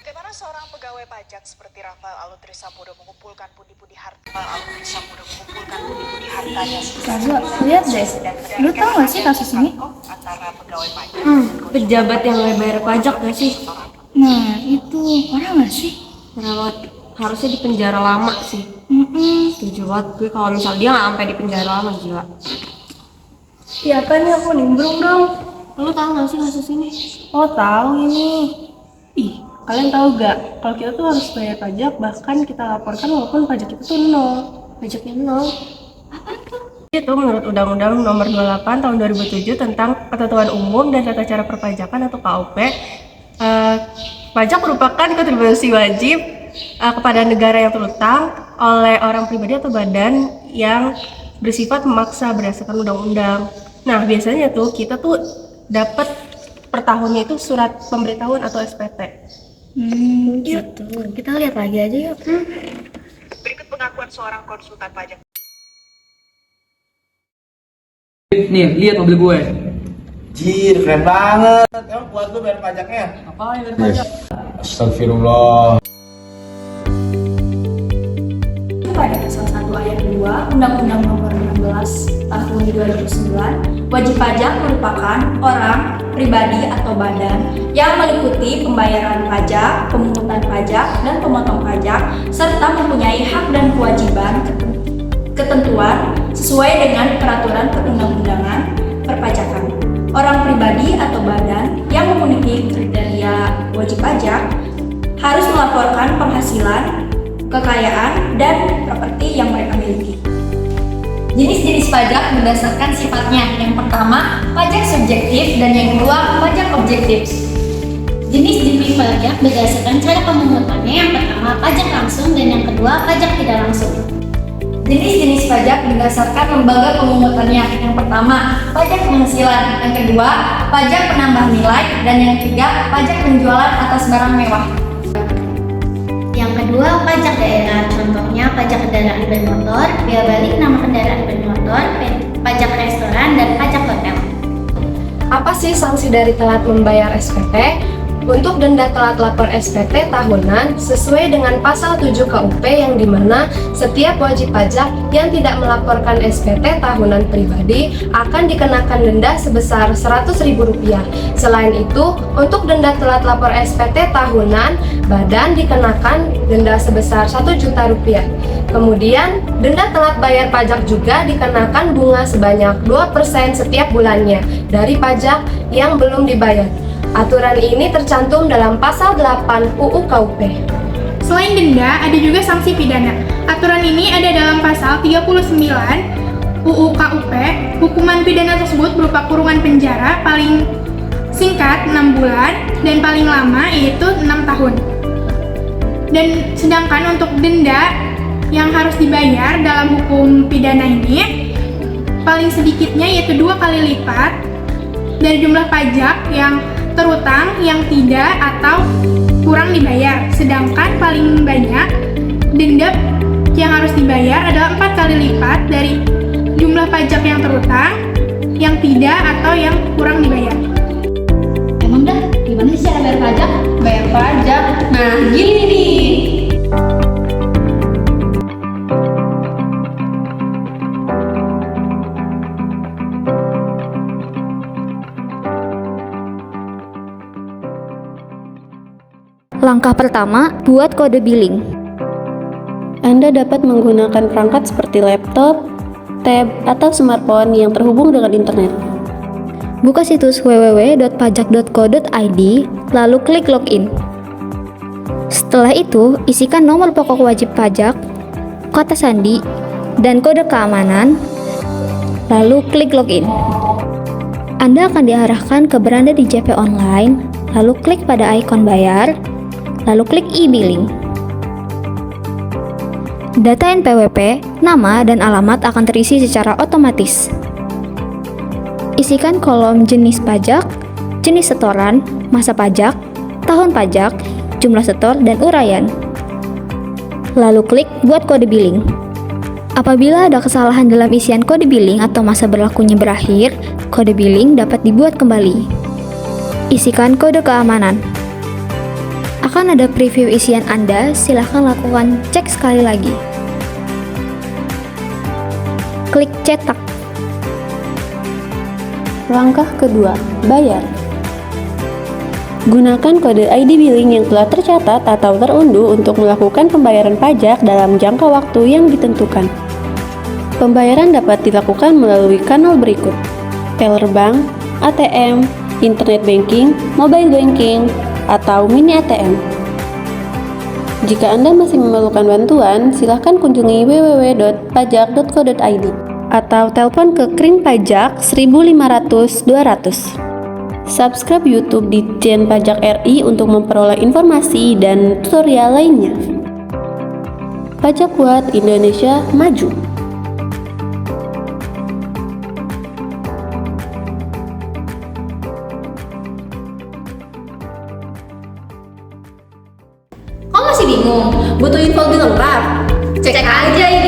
Bagaimana seorang pegawai pajak seperti Rafael Aluntri Sambodo mengumpulkan pundi-pundi hartanya Raza, lihat deh. Lu tau gak sih kasus ini? antara pegawai pajak Pejabat yang nggak bayar pajak gak sih? Nah, itu parah gak sih? Perawat harusnya di penjara lama sih. Setuju banget gue kalau misal dia nggak sampai di penjara lama, gila. Iya kan ya, aku nimbrung dong. Lu tahu nggak sih kasus ini? Oh, tahu ini. Ih, kalian tahu gak? Kalau kita tuh harus bayar pajak, bahkan kita laporkan walaupun pajak kita tuh nol. Pajaknya nol. Itu menurut Undang-Undang Nomor 28 Tahun 2007 tentang Ketentuan Umum dan Tata Cara Perpajakan atau KUP. Pajak merupakan kontribusi wajib kepada negara yang terutang oleh orang pribadi atau badan yang bersifat memaksa berdasarkan undang-undang. Nah, biasanya tuh kita tuh dapat per tahunnya itu surat pemberitahuan atau SPT. Gitu. Kita lihat lagi aja yuk. Berikut pengakuan seorang konsultan pajak. Nih, lihat mobil gue. Jir, keren banget. Emang buat lu bayar pajaknya? Apa yang bayar pajak? Astagfirullah. Pada pasal 1 ayat 2 Undang-Undang Nomor 16 Tahun 2009, wajib pajak merupakan orang, pribadi atau badan yang meliputi pembayaran pajak, pemungutan pajak, dan pemotong pajak, serta mempunyai hak dan kewajiban ketentuan sesuai dengan peraturan perundang-undangan perpajakan. Orang pribadi atau badan yang memenuhi kriteria wajib pajak harus melaporkan penghasilan, kekayaan, dan properti yang mereka miliki. Jenis-jenis pajak berdasarkan sifatnya. Yang pertama, pajak subjektif, dan yang kedua, pajak objektif. Jenis-jenis pajak berdasarkan cara pemungutannya. Yang pertama, pajak langsung, dan yang kedua, pajak tidak langsung. Jenis-jenis pajak berdasarkan lembaga pemungutannya. Yang pertama, pajak penghasilan. Yang kedua, pajak penambah nilai, dan yang ketiga, pajak penjualan atas barang mewah. Yang kedua, pajak daerah. Contohnya pajak kendaraan bermotor, biaya balik nama kendaraan bermotor, pajak restoran, dan pajak hotel. Apa sih sanksi dari telat membayar SPT? Untuk denda telat lapor SPT tahunan sesuai dengan pasal 7 KUP yang dimana setiap wajib pajak yang tidak melaporkan SPT tahunan pribadi akan dikenakan denda sebesar Rp100.000. Selain itu, untuk denda telat lapor SPT tahunan, badan dikenakan denda sebesar Rp1.000.000. Kemudian, denda telat bayar pajak juga dikenakan bunga sebanyak 2% setiap bulannya dari pajak yang belum dibayar. Aturan ini tercantum dalam pasal 8 UU KUP. Selain denda, ada juga sanksi pidana. Aturan ini ada dalam pasal 39 UU KUP. Hukuman pidana tersebut berupa kurungan penjara paling singkat 6 bulan dan paling lama yaitu 6 tahun. Dan sedangkan untuk denda yang harus dibayar dalam hukum pidana ini paling sedikitnya yaitu 2 kali lipat dari jumlah pajak yang terutang, yang tidak atau kurang dibayar. Sedangkan paling banyak denda yang harus dibayar adalah 4 kali lipat dari jumlah pajak yang terutang, yang tidak atau yang kurang dibayar. Emang dah, gimana sih cara bayar pajak? Bayar pajak. Nah, gini nih. Langkah pertama, buat kode billing. Anda dapat menggunakan perangkat seperti laptop, tab, atau smartphone yang terhubung dengan internet. Buka situs www.pajak.co.id, lalu klik login. Setelah itu, isikan nomor pokok wajib pajak, kata sandi, dan kode keamanan, lalu klik login. Anda akan diarahkan ke beranda di JP Online, lalu klik pada ikon bayar, lalu klik e-billing. Data NPWP, nama, dan alamat akan terisi secara otomatis. Isikan kolom jenis pajak, jenis setoran, masa pajak, tahun pajak, jumlah setor, dan uraian. Lalu klik buat kode billing. Apabila ada kesalahan dalam isian kode billing atau masa berlakunya berakhir, kode billing dapat dibuat kembali. Isikan kode keamanan. akan ada preview isian Anda, silahkan lakukan cek sekali lagi. Klik cetak. Langkah kedua, bayar. Gunakan kode ID billing yang telah tercatat atau terunduh untuk melakukan pembayaran pajak dalam jangka waktu yang ditentukan. Pembayaran dapat dilakukan melalui kanal berikut: teller bank, ATM, internet banking, mobile banking, atau mini ATM. Jika Anda masih memerlukan bantuan, silakan kunjungi www.pajak.co.id atau telepon ke Kring Pajak 1500 200. Subscribe YouTube di Ditjen Pajak RI untuk memperoleh informasi dan tutorial lainnya. Pajak buat Indonesia maju. Kau masih bingung? Butuh info lebih lengkap? Cek aja